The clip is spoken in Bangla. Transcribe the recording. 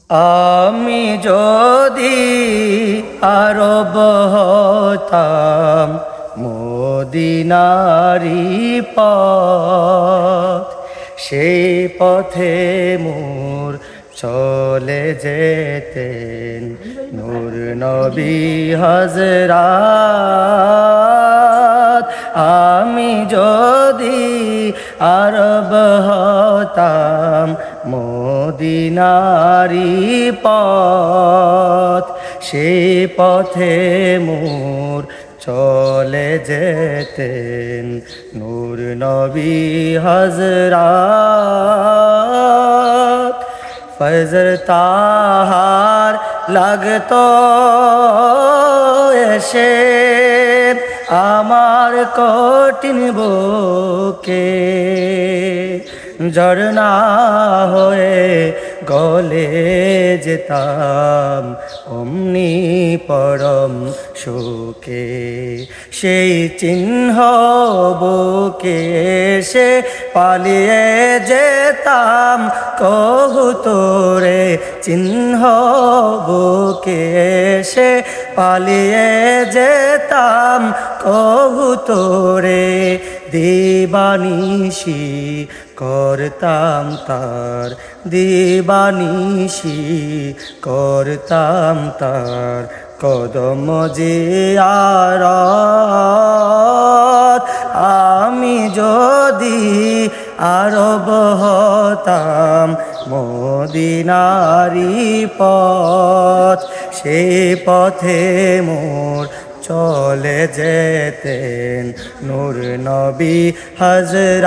আমি যদি আরব হতাম মদিনারি পথ, সেই পথে মোর চলে যেতেন নূর নবী হযরত। আমি যদি আরব হতাম মদিনারি পথ, সেই পথে মোর চলে যেতেন নূর নবী হযরত। ফজর তাহার লাগতো এসে আমার কঠিন বুকে, ঝরনা হয়ে গলে যেতাম অমনি পরম সুখে। সেই চিহ্ন বুকে এসে পালিয়ে যেতাম কবুতরে, চিহ্ন বুকে এসে পালিয়ে যেতাম কবুতরে। দিবানিশি করতাম তার, দিবানিশি করতাম তার কদম জিয়ারত। আমি যদি আরব হতাম মদিনারি পথ, সেই পথে মোর চলে যেতেন নূর নবী হযরত।